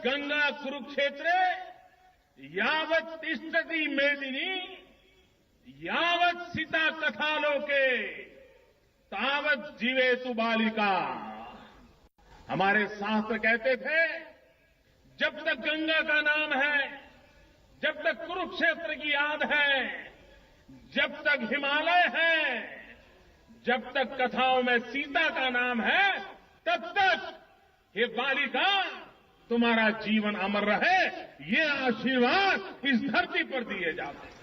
गंगा कुरुक्षेत्रे यावत् तिष्ठति मेदिनी यावत् सीता कथालोके तावत् जीवेतु बालिका। हमारे शास्त्र कहते थे जब तक गंगा का नाम है, जब तक कुरुक्षेत्र की याद है, जब तक हिमालय है, जब तक कथाओं में सीता का नाम है, तब तक ये बालिका तुम्हारा जीवन अमर रहे, ये आशीर्वाद इस धरती पर दिए जाते हैं।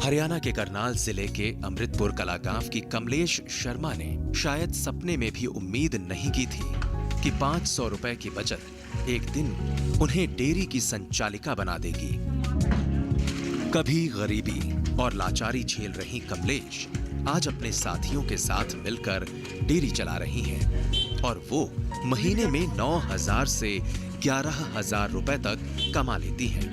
हरियाणा के करनाल जिले के अमृतपुर कला गांव की कमलेश शर्मा ने शायद सपने में भी उम्मीद नहीं की थी कि 500 रुपए की बचत एक दिन उन्हें डेयरी की संचालिका बना देगी। कभी गरीबी और लाचारी झेल रही कमलेश आज अपने साथियों के साथ मिलकर डेयरी चला रही हैं और वो महीने में 9,000 से 11,000 रुपए तक कमा लेती हैं।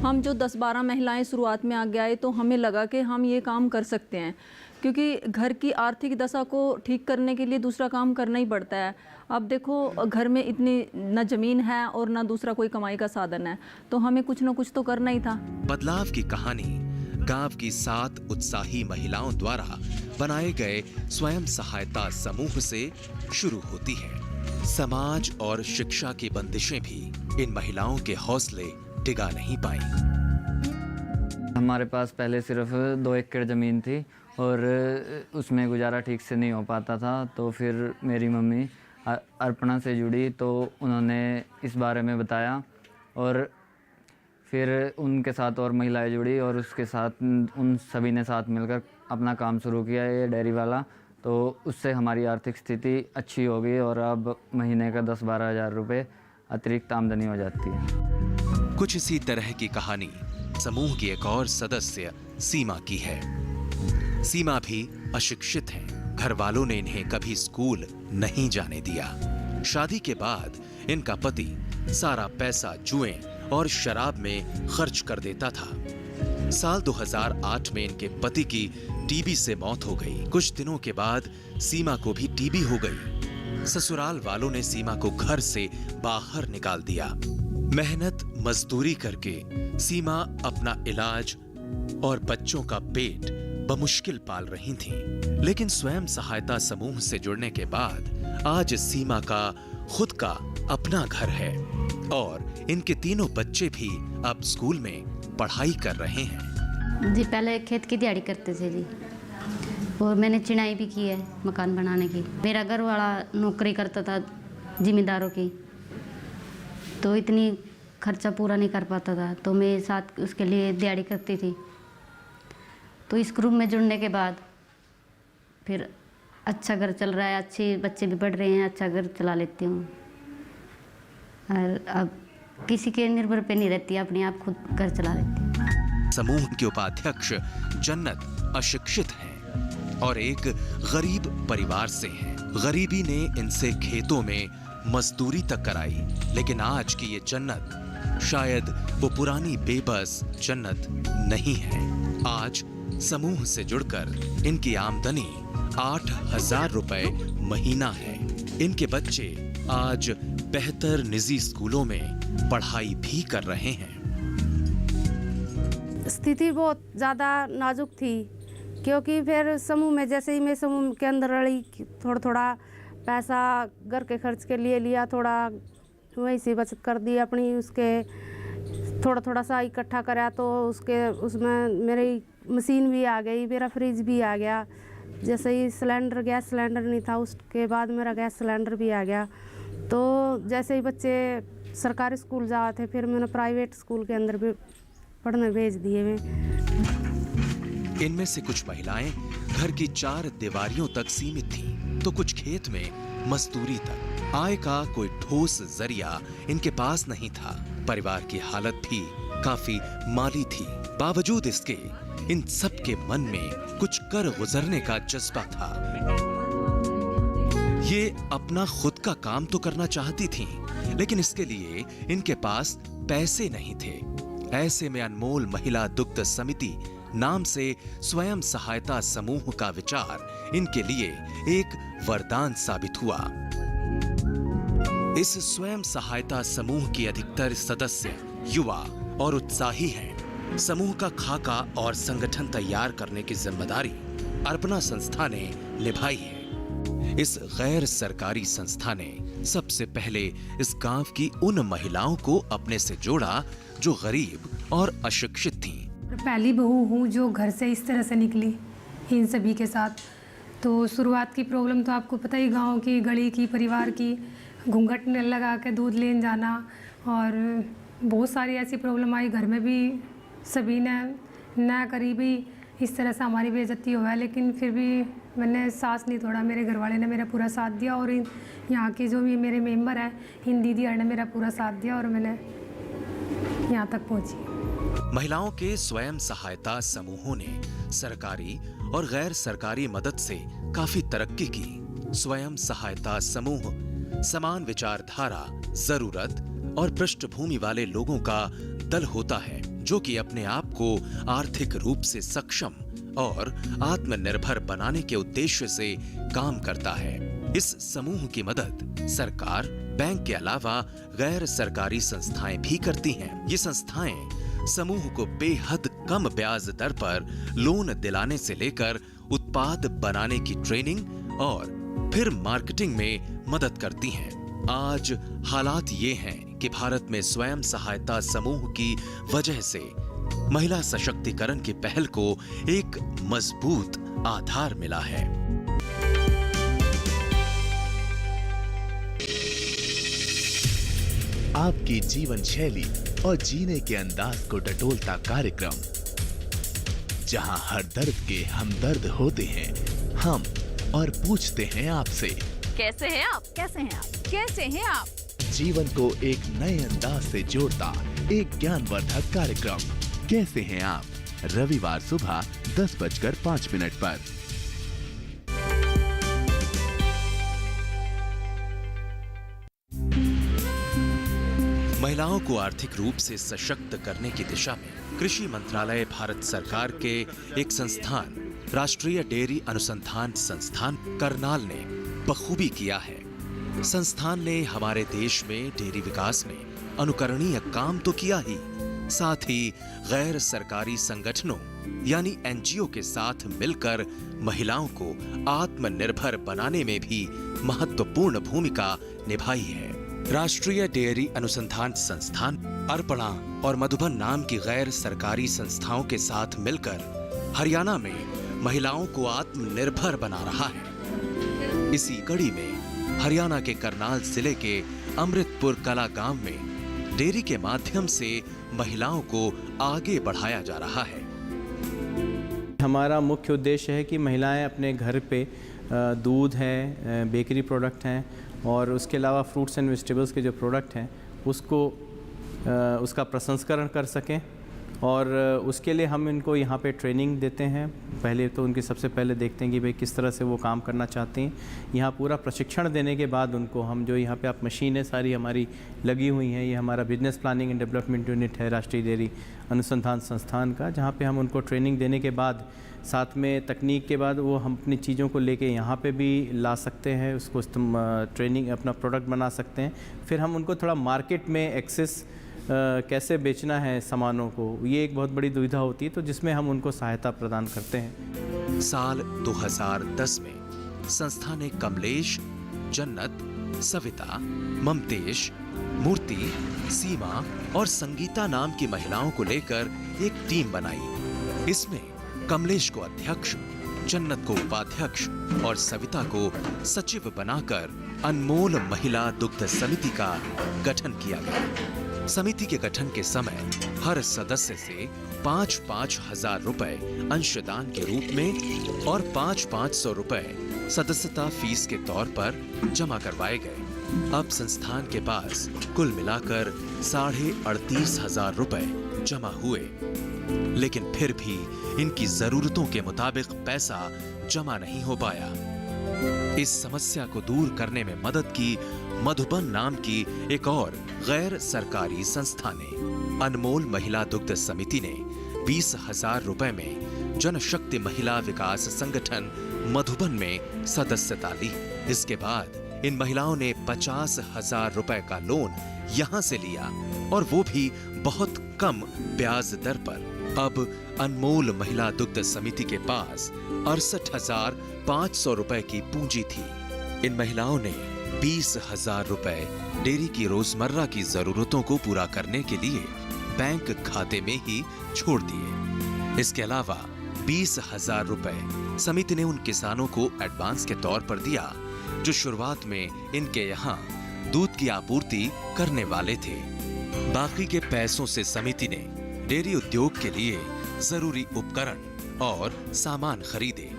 हम जो 10-12 महिलाएं शुरुआत में आगे आए तो हमें लगा कि हम ये काम कर सकते हैं, क्योंकि घर की आर्थिक दशा को ठीक करने के लिए दूसरा काम करना ही पड़ता है। अब देखो घर में इतनी न जमीन है और न दूसरा कोई कमाई का साधन है, तो हमें कुछ न कुछ तो करना ही था। बदलाव की कहानी गांव की 7 उत्साही महिलाओं द्वारा बनाए गए स्वयं सहायता समूह से शुरू होती है। समाज और शिक्षा की बंदिशें भी इन महिलाओं के हौसले टिका नहीं पाई। हमारे पास पहले सिर्फ 2 एकड़ ज़मीन थी और उसमें गुजारा ठीक से नहीं हो पाता था, तो फिर मेरी मम्मी अर्पणा से जुड़ी तो उन्होंने इस बारे में बताया और फिर उनके साथ और महिलाएं जुड़ी और उसके साथ उन सभी ने साथ मिलकर अपना काम शुरू किया ये डेयरी वाला। तो उससे हमारी आर्थिक स्थिति अच्छी हो गई और अब महीने का 10-12 हज़ार रुपये अतिरिक्त आमदनी हो जाती है। कुछ इसी तरह की कहानी समूह की एक और सदस्य सीमा की है। सीमा भी अशिक्षित है। घर वालों ने इन्हें कभी स्कूल नहीं जाने दिया। शादी के बाद इनका पति सारा पैसा जुए और शराब में खर्च कर देता था। साल 2008 में इनके पति की टीबी से मौत हो गई। कुछ दिनों के बाद सीमा को भी टीबी हो गई। ससुराल वालों ने सीमा को घर से बाहर निकाल दिया। मेहनत मजदूरी करके सीमा अपना इलाज और बच्चों का पेट बमुश्किल पाल रही थीं। लेकिन स्वयं सहायता समूह से जुड़ने के बाद आज सीमा का खुद का अपना घर है और इनके तीनों बच्चे भी अब स्कूल में पढ़ाई कर रहे हैं। जी पहले खेत की दिहाड़ी करते थे जी, और मैंने चिनाई भी की है मकान बनाने की। मेरा घर वाला नौकरी करता था जिम्मेदारों की, तो इतनी खर्चा पूरा नहीं कर पाता था, तो मैं साथ उसके लिए दिहाड़ी करती थी। तो इस ग्रुप में जुड़ने के बाद फिर अच्छा घर चल रहा है, अच्छे बच्चे भी बढ़ रहे हैं, अच्छा घर चला लेती हूँ और अब किसी के निर्भर पे नहीं रहती, अपने आप खुद घर चला लेती हूँ। समूह के उपाध्यक्ष जन्नत अशिक्षित हैं और एक गरीब परिवार से हैं। गरीबी ने इनसे खेतों में मजदूरी तक कराई, लेकिन आज की ये जन्नत शायद वो पुरानी बेबस जन्नत नहीं है। आज समूह से जुड़कर इनकी आमदनी 8,000 रुपए महीना है। इनके बच्चे आज बेहतर निजी स्कूलों में पढ़ाई भी कर रहे हैं। स्थिति बहुत ज़्यादा नाजुक थी, क्योंकि फिर समूह में जैसे ही मैं समूह के अंदर रही, थोड़ा पैसा घर के खर्च के लिए लिया, थोड़ा वहीं से बचत कर दी अपनी, उसके थोड़ा सा इकट्ठा करा तो उसमें मेरी मशीन भी आ गई, मेरा फ्रिज भी आ गया। जैसे ही गैस सिलेंडर नहीं था, उसके बाद मेरा गैस सिलेंडर भी आ गया। तो जैसे ही बच्चे सरकारी स्कूल जाते थे, फिर मैंने प्राइवेट स्कूल के अंदर भी पढ़ने भेज दिए मैं। इनमें से कुछ महिलाएं घर की 4 दीवारियों तक सीमित थीं, तो कुछ खेत में मजदूरी तक। आय का कोई ठोस जरिया इनके पास नहीं था। परिवार की हालत भी काफी माली थी। बावजूद इसके इन सब के मन में कुछ कर गुजरने का जज्बा था। ये अपना खुद का काम तो करना चाहती थीं, लेकिन इसके लिए इनके पास पैसे नहीं थे। ऐसे में अनमोल महिला दुग्ध समिति नाम से स्वयं सहायता समूह का विचार इनके लिए एक वरदान साबित हुआ। इस स्वयं सहायता समूह की अधिकतर सदस्य युवा और उत्साही हैं। समूह का खाका और संगठन तैयार करने की जिम्मेदारी अर्पणा संस्था ने निभाई है। इस गैर सरकारी संस्था ने सबसे पहले इस गांव की उन महिलाओं को अपने से जोड़ा जो गरीब और अशिक्षित थीं। पहली बहू हूँ जो घर से इस तरह से निकली इन सभी के साथ। तो शुरुआत की प्रॉब्लम तो आपको पता ही, गांव की, गली की, परिवार की, घूंघट लगा के दूध लेने जाना, और बहुत सारी ऐसी प्रॉब्लम आई। घर में भी सभी ने ना करी भी इस तरह से हमारी बेइज्जती हुआ है, लेकिन फिर भी मैंने सांस नहीं तोड़ा। मेरे घर वाले ने मेरा पूरा साथ दिया, और यहाँ के जो भी मेरे मेंबर हैं, इन दीदी ने मेरा पूरा साथ दिया, और मैंने यहाँ तक पहुँची। महिलाओं के स्वयं सहायता समूहों ने सरकारी और गैर सरकारी मदद से काफी तरक्की की। स्वयं सहायता समूह समान विचारधारा, जरूरत और पृष्ठभूमि वाले लोगों का दल होता है, जो कि अपने आप को आर्थिक रूप से सक्षम और आत्मनिर्भर बनाने के उद्देश्य से काम करता है। इस समूह की मदद सरकार, बैंक के अलावा गैर सरकारी संस्थाएं भी करती हैं। ये संस्थाएं समूह को बेहद कम ब्याज दर पर लोन दिलाने से लेकर उत्पाद बनाने की ट्रेनिंग और फिर मार्केटिंग में मदद करती हैं। आज हालात ये हैं कि भारत में स्वयं सहायता समूह की वजह से महिला सशक्तिकरण की पहल को एक मजबूत आधार मिला है। आपकी जीवन शैली और जीने के अंदाज को टटोलता कार्यक्रम, जहां हर दर्द के हमदर्द होते हैं हम और पूछते हैं आपसे, कैसे हैं आप? कैसे हैं आप? कैसे हैं आप? जीवन को एक नए अंदाज से जोड़ता एक ज्ञानवर्धक कार्यक्रम, कैसे हैं आप? रविवार सुबह 10:05 पर। महिलाओं को आर्थिक रूप से सशक्त करने की दिशा में कृषि मंत्रालय भारत सरकार के एक संस्थान राष्ट्रीय डेयरी अनुसंधान संस्थान करनाल ने बखूबी किया है। संस्थान ने हमारे देश में डेयरी विकास में अनुकरणीय काम तो किया ही, साथ ही गैर सरकारी संगठनों यानी एनजीओ के साथ मिलकर महिलाओं को आत्मनिर्भर बनाने में भी महत्वपूर्ण भूमिका निभाई है। राष्ट्रीय डेयरी अनुसंधान संस्थान अर्पणा और मधुबन नाम की गैर सरकारी संस्थाओं के साथ मिलकर हरियाणा में महिलाओं को आत्मनिर्भर बना रहा है। इसी कड़ी में हरियाणा के करनाल जिले के अमृतपुर कला गांव में डेयरी के माध्यम से महिलाओं को आगे बढ़ाया जा रहा है। हमारा मुख्य उद्देश्य है कि महिलाएं अपने घर पे दूध है, बेकरी प्रोडक्ट हैं और उसके अलावा फ्रूट्स एंड वेजिटेबल्स के जो प्रोडक्ट हैं उसका प्रसंस्करण कर सकें, और उसके लिए हम इनको यहाँ पे ट्रेनिंग देते हैं। पहले तो उनकी सबसे पहले देखते हैं कि भाई किस तरह से वो काम करना चाहते हैं। यहाँ पूरा प्रशिक्षण देने के बाद उनको हम जो यहाँ पे आप मशीनें सारी हमारी लगी हुई हैं, ये हमारा business planning and development unit है राष्ट्रीय डेयरी अनुसंधान संस्थान का, जहाँ पे हम उनको ट्रेनिंग देने के बाद साथ में तकनीक के बाद वो हम अपनी चीज़ों को लेके यहाँ पे भी ला सकते हैं, उसको ट्रेनिंग अपना प्रोडक्ट बना सकते हैं। फिर हम उनको थोड़ा मार्केट में एक्सेस कैसे बेचना है सामानों को, ये एक बहुत बड़ी दुविधा होती है, तो जिसमें हम उनको सहायता प्रदान करते हैं। साल 2010 में संस्था ने कमलेश, जन्नत, सविता, ममतेश, मूर्ति, सीमा और संगीता नाम की महिलाओं को लेकर एक टीम बनाई। इसमें कमलेश को अध्यक्ष, जन्नत को उपाध्यक्ष और सविता को सचिव बनाकर अनमोल महिला दुग्ध समिति का गठन किया गया। समिति के गठन के समय हर सदस्य से 5-5 हजार रुपए अंशदान के रूप में और 500 रुपए सदस्यता फीस के तौर पर जमा करवाए गए। अब संस्थान के पास कुल मिलाकर 38,500 रुपए जमा हुए, लेकिन फिर भी इनकी जरूरतों के मुताबिक पैसा जमा नहीं हो पाया। इस समस्या को दूर करने में मदद की मधुबन नाम की एक और गैर सरकारी संस्था ने। अनमोल महिला दुग्ध समिति ने 20,000 रुपए में जनशक्ति महिला विकास संगठन मधुबन में सदस्यता ली। इसके बाद इन महिलाओं ने 50,000 रुपए का लोन यहां से लिया, और वो भी बहुत कम ब्याज दर पर। अब अनमोल महिला दुग्ध समिति के पास 68,500 रुपए की पूंजी थी। इन महिलाओं ने 20,000 रुपए डेयरी की रोजमर्रा की जरूरतों को पूरा करने के लिए बैंक खाते में ही छोड़ दिए। इसके अलावा 20,000 रुपए समिति ने उन किसानों को एडवांस के तौर पर दिया जो शुरुआत में इनके यहाँ दूध की आपूर्ति करने वाले थे। बाकी के पैसों से समिति ने डेयरी उद्योग के लिए जरूरी उपकरण और सामान खरीदे।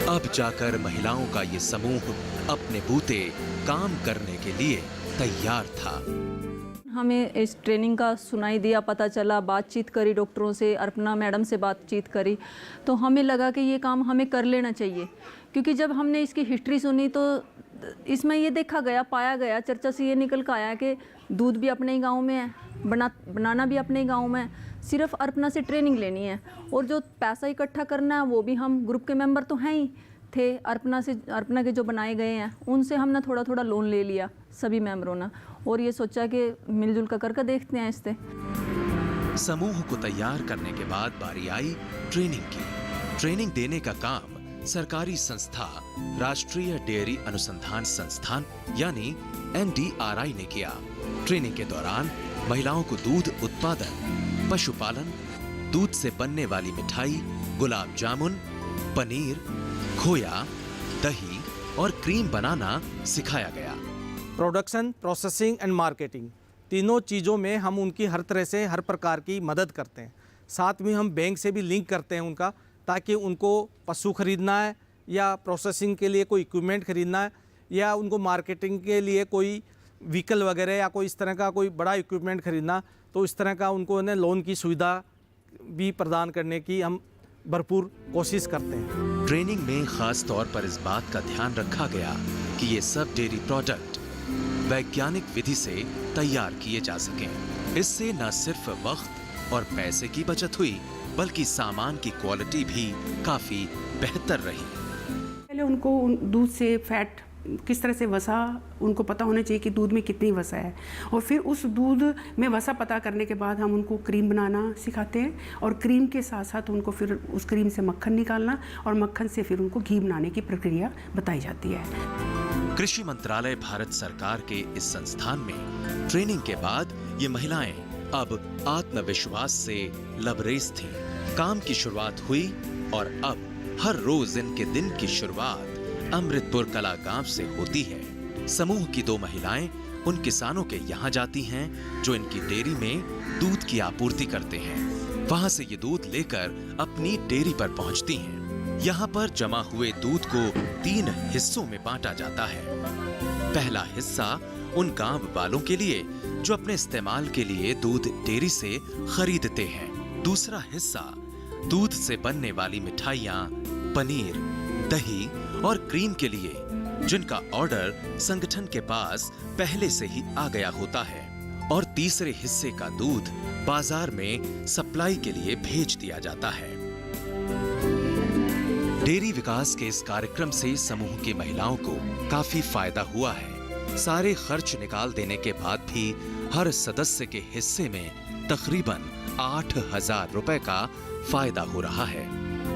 अब जाकर महिलाओं का ये समूह अपने बूते काम करने के लिए तैयार था। हमें इस ट्रेनिंग का सुनाई दिया, पता चला, बातचीत करी डॉक्टरों से, अर्पणा मैडम से बातचीत करी, तो हमें लगा कि ये काम हमें कर लेना चाहिए। क्योंकि जब हमने इसकी हिस्ट्री सुनी तो इसमें ये देखा गया, पाया गया, चर्चा से ये निकल कर आया कि दूध भी अपने ही गांव में है, बनाना भी अपने ही गांव में है, सिर्फ अर्पणा से ट्रेनिंग लेनी है, और जो पैसा इकट्ठा करना है वो भी हम ग्रुप के मेंबर तो हैं ही थे। अर्पणा के जो बनाए गए हैं उनसे हमने थोड़ा थोड़ा लोन ले लिया सभी मेंबरों ने, और ये सोचा कि मिलजुल कर करके देखते हैं इससे। समूह को तैयार करने के बाद बारी आई ट्रेनिंग की। ट्रेनिंग देने का काम सरकारी संस्था राष्ट्रीय डेयरी अनुसंधान संस्थान यानी NDRI ने किया। ट्रेनिंग के दौरान महिलाओं को दूध उत्पादन, पशुपालन, दूध से बनने वाली मिठाई, गुलाब जामुन, पनीर, खोया, दही और क्रीम बनाना सिखाया गया। प्रोडक्शन, प्रोसेसिंग एंड मार्केटिंग, तीनों चीज़ों में हम उनकी हर तरह से हर प्रकार की मदद करते हैं। साथ में हम बैंक से भी लिंक करते हैं उनका, ताकि उनको पशु खरीदना है या प्रोसेसिंग के लिए कोई इक्विपमेंट खरीदना है या उनको मार्केटिंग के लिए कोई व्हीकल वगैरह या कोई इस तरह का कोई बड़ा इक्विपमेंट खरीदना, तो इस तरह का उनको लोन की सुविधा भी प्रदान करने की हम भरपूर कोशिश करते हैं। ट्रेनिंग में खास तौर पर इस बात का ध्यान रखा गया कि ये सब डेयरी प्रोडक्ट वैज्ञानिक विधि से तैयार किए जा सकें। इससे न सिर्फ वक्त और पैसे की बचत हुई, बल्कि सामान की क्वालिटी भी काफी बेहतर रही। पहले उनको दूध से फैट किस तरह से वसा उनको पता होना चाहिए कि दूध में कितनी वसा है, और फिर उस दूध में वसा पता करने के बाद हम उनको क्रीम बनाना सिखाते हैं, और क्रीम के साथ साथ उनको फिर उस क्रीम से मक्खन निकालना और मक्खन से फिर उनको घी बनाने की प्रक्रिया बताई जाती है। कृषि मंत्रालय भारत सरकार के इस संस्थान में ट्रेनिंग के बाद ये महिलाएं अब आत्मविश्वास से लबरेज थीं। काम की शुरुआत हुई और अब हर रोज इनके दिन की शुरुआत अमृतपुर कला गांव से होती है। समूह की 2 महिलाएं उन किसानों के यहाँ जाती हैं जो इनकी डेयरी में दूध की आपूर्ति करते हैं। वहां से ये दूध लेकर अपनी डेयरी पर पहुंचती हैं। यहाँ पर जमा हुए दूध को 3 हिस्सों में बांटा जाता है। पहला हिस्सा उन गांव वालों के लिए जो अपने इस्तेमाल के लिए दूध डेयरी से खरीदते हैं। दूसरा हिस्सा दूध से बनने वाली मिठाइयाँ, पनीर, दही और क्रीम के लिए, जिनका ऑर्डर संगठन के पास पहले से ही आ गया होता है। और तीसरे हिस्से का दूध बाजार में सप्लाई के लिए भेज दिया जाता है। डेयरी विकास के इस कार्यक्रम से समूह की महिलाओं को काफी फायदा हुआ है। सारे खर्च निकाल देने के बाद भी हर सदस्य के हिस्से में तकरीबन 8,000 रुपए का फायदा हो रहा है,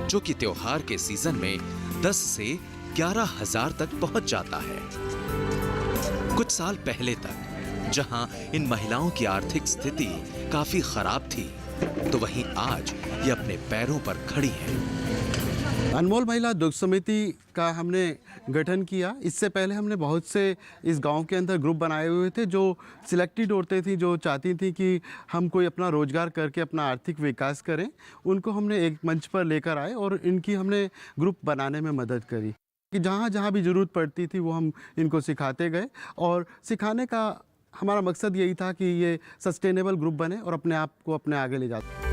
जो कि त्योहार के सीजन में 10 से 11,000 तक पहुंच जाता है। कुछ साल पहले तक जहां इन महिलाओं की आर्थिक स्थिति काफी खराब थी, तो वहीं आज ये अपने पैरों पर खड़ी हैं। अनमोल महिला दुग्ध समिति का हमने गठन किया। इससे पहले हमने बहुत से इस गांव के अंदर ग्रुप बनाए हुए थे जो सिलेक्टेड औरतें थी, जो चाहती थी कि हम कोई अपना रोजगार करके अपना आर्थिक विकास करें। उनको हमने एक मंच पर लेकर आए और इनकी हमने ग्रुप बनाने में मदद करी कि जहाँ जहाँ भी ज़रूरत पड़ती थी वो हम इनको सिखाते गए। और सिखाने का हमारा मकसद यही था कि ये सस्टेनेबल ग्रुप बने और अपने आप को अपने आगे ले जाते।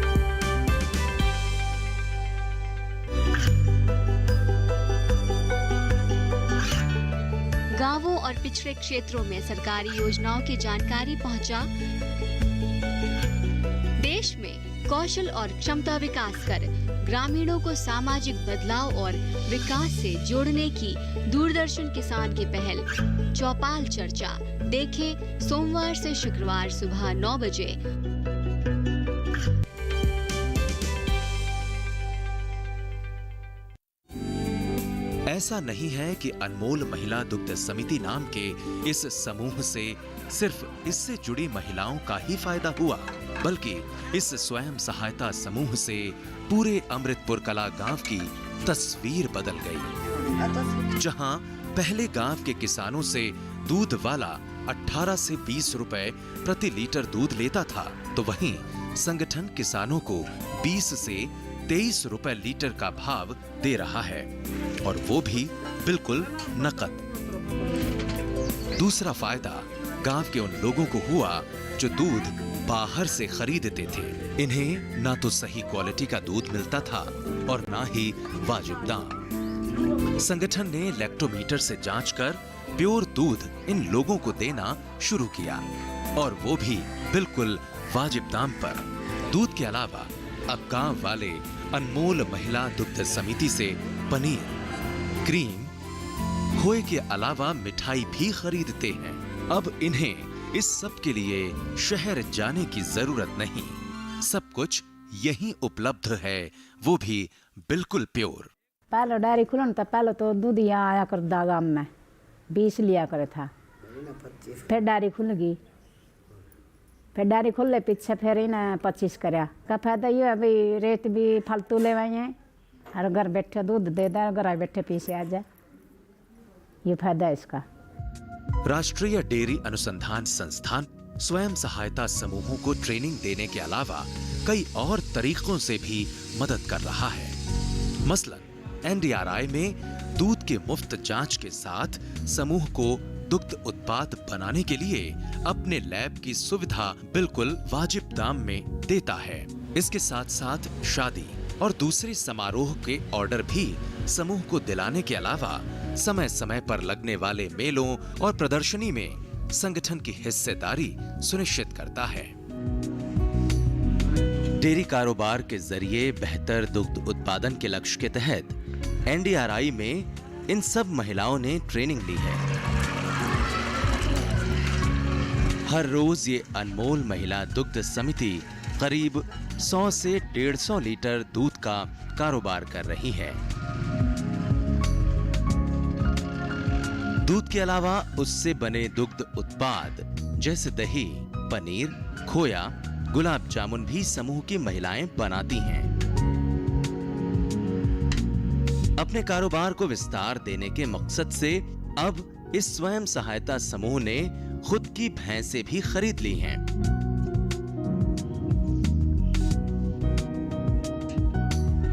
गांवों और पिछड़े क्षेत्रों में सरकारी योजनाओं की जानकारी पहुंचा। देश में कौशल और क्षमता विकास कर ग्रामीणों को सामाजिक बदलाव और विकास से जोड़ने की दूरदर्शन किसान की पहल चौपाल चर्चा देखें सोमवार से शुक्रवार सुबह 9 बजे। ऐसा नहीं है कि अनमोल महिला दुग्ध समिति नाम के इस समूह से सिर्फ इससे जुड़ी महिलाओं का ही फायदा हुआ, बल्कि इस स्वयं सहायता समूह से पूरे अमृतपुर कला गांव की तस्वीर बदल गई। जहां पहले गांव के किसानों से दूध वाला 18 से 20 रुपए प्रति लीटर दूध लेता था, तो वहीं संगठन किसानों को 20 से 23 रुपए लीटर का भाव दे रहा है, और वो भी बिल्कुल नकद। दूसरा फायदा गांव के उन लोगों को हुआ जो दूध बाहर से खरीदते थे। इन्हें ना तो सही क्वालिटी का दूध मिलता था और ना ही वाजिब दाम। संगठन ने लैक्टोमीटर से जांच कर प्योर दूध इन लोगों को देना शुरू किया, और वो भी बिल्कुल वाजिब दाम पर। दूध के अलावा अब गांव वाले अनमोल महिला दुग्ध समिति से पनीर, क्रीम, खोए के अलावा मिठाई भी खरीदते हैं। अब इन्हें इस सब के लिए शहर जाने की जरूरत नहीं, सब कुछ यहीं उपलब्ध है, वो भी बिल्कुल प्योर। पहले डेयरी खुलन था, पहले तो दूध यहाँ आया कर दागाम में 20 लिया करे था, फिर डेयरी खुल गई, फिर डेयरी खुलने पीछे फिर इन्हें 25 कराया। का फायदा ये अभी रेत भी फालतू ले आए हैं, हर घर बैठे दूध दे दे, घर बैठे पीछे आ जाए, ये फायदा है इसका। राष्ट्रीय डेयरी अनुसंधान संस्थान स्वयं सहायता समूहों को ट्रेनिंग देने के अलावा कई और तरीकों से भी मदद कर रहा है। मसलन एनडीआरआई में दूध के मुफ्त जांच के साथ समूह को दुग्ध उत्पाद बनाने के लिए अपने लैब की सुविधा बिल्कुल वाजिब दाम में देता है। इसके साथ साथ शादी और दूसरे समारोह के ऑर्डर भी समूह को दिलाने के अलावा समय समय पर लगने वाले मेलों और प्रदर्शनी में संगठन की हिस्सेदारी सुनिश्चित करता है। डेयरी कारोबार के जरिए बेहतर दुग्ध उत्पादन के लक्ष्य के तहत एनडीआरआई में इन सब महिलाओं ने ट्रेनिंग ली है। हर रोज ये अनमोल महिला दुग्ध समिति करीब 100 से 150 लीटर दूध का कारोबार कर रही है। दूध के अलावा उससे बने दुग्ध उत्पाद जैसे दही, पनीर, खोया, गुलाब जामुन भी समूह की महिलाएं बनाती हैं। अपने कारोबार को विस्तार देने के मकसद से अब इस स्वयं सहायता समूह ने खुद की भैंसें भी खरीद ली हैं।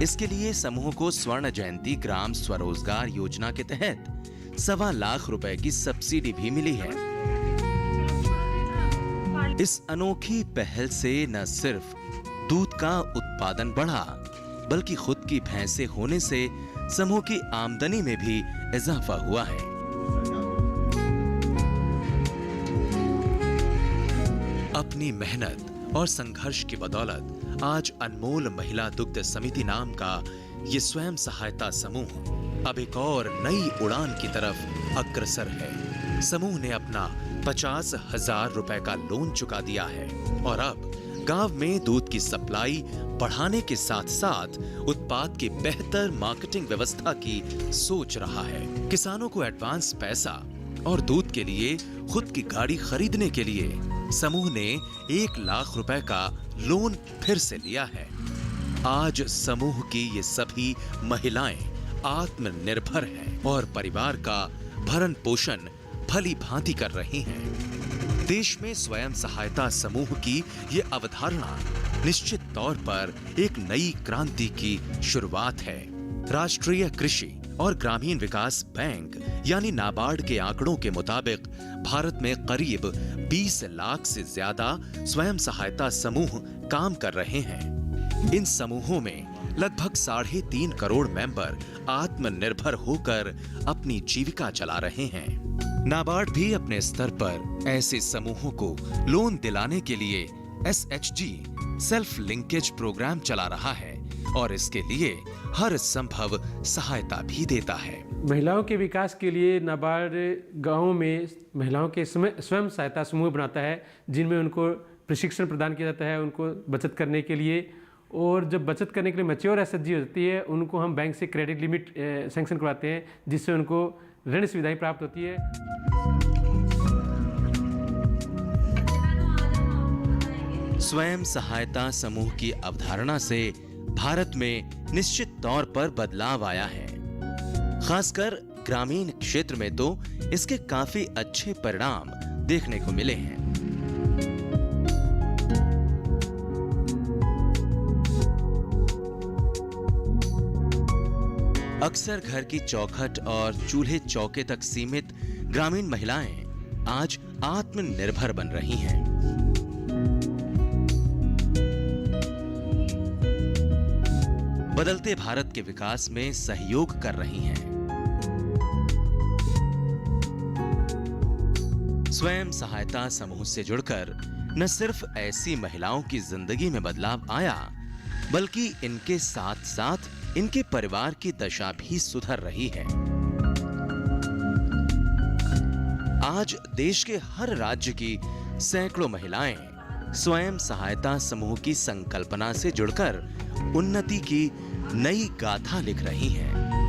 इसके लिए समूह को स्वर्ण जयंती ग्राम स्वरोजगार योजना के तहत 1.25 लाख रुपए की सब्सिडी भी मिली है। इस अनोखी पहल से न सिर्फ दूध का उत्पादन बढ़ा, बल्कि खुद की भैंसें होने से समूह की आमदनी में भी इजाफा हुआ है। अपनी मेहनत और संघर्ष की बदौलत आज अनमोल महिला दुग्ध समिति नाम का ये स्वयं सहायता समूह अब एक और नई उड़ान की तरफ अग्रसर है। समूह ने अपना 50,000 रुपए का लोन चुका दिया है और अब गांव में दूध की सप्लाई बढ़ाने के साथ साथ उत्पाद की बेहतर मार्केटिंग व्यवस्था की सोच रहा है। किसानों को एडवांस पैसा और दूध के लिए खुद की गाड़ी खरीदने के लिए समूह ने 1 लाख रुपए का लोन फिर से लिया है। आज समूह की ये सभी महिलाएं आत्मनिर्भर हैं और परिवार का भरण पोषण भली भांति कर रही हैं। देश में स्वयं सहायता समूह की ये अवधारणा निश्चित तौर पर एक नई क्रांति की शुरुआत है। राष्ट्रीय कृषि और ग्रामीण विकास बैंक यानी नाबार्ड के आंकड़ों के मुताबिक भारत में करीब 20 लाख से ज्यादा स्वयं सहायता समूह काम कर रहे हैं। इन समूहों में लगभग 3.5 करोड़ मेंबर आत्मनिर्भर होकर अपनी जीविका चला रहे हैं। नाबार्ड भी अपने स्तर पर ऐसे समूहों को लोन दिलाने के लिए SHG सेल्फ लिंकेज प्रोग्राम चला रहा है और इसके लिए हर संभव सहायता भी देता है। महिलाओं के विकास के लिए नाबार्ड गांवों में महिलाओं के स्वयं सहायता समूह बनाता है, जिनमें उनको प्रशिक्षण प्रदान किया जाता है उनको बचत करने के लिए। और जब बचत करने के लिए मैच्योर SHG हो जाती है, उनको हम बैंक से क्रेडिट लिमिट सैंक्शन करवाते हैं, जिससे उनको ऋण सुविधाएं प्राप्त होती है। स्वयं सहायता समूह की अवधारणा से भारत में निश्चित तौर पर बदलाव आया है। खासकर ग्रामीण क्षेत्र में तो इसके काफी अच्छे परिणाम देखने को मिले हैं। अक्सर घर की चौखट और चूल्हे चौके तक सीमित ग्रामीण महिलाएं आज आत्मनिर्भर बन रही हैं। बदलते भारत के विकास में सहयोग कर रही हैं। स्वयं सहायता समूह से जुड़कर न सिर्फ ऐसी महिलाओं की जिंदगी में बदलाव आया, बल्कि इनके साथ साथ इनके परिवार की दशा भी सुधर रही है। आज देश के हर राज्य की सैकड़ों महिलाएं स्वयं सहायता समूह की संकल्पना से जुड़कर उन्नति की नई गाथा लिख रही हैं।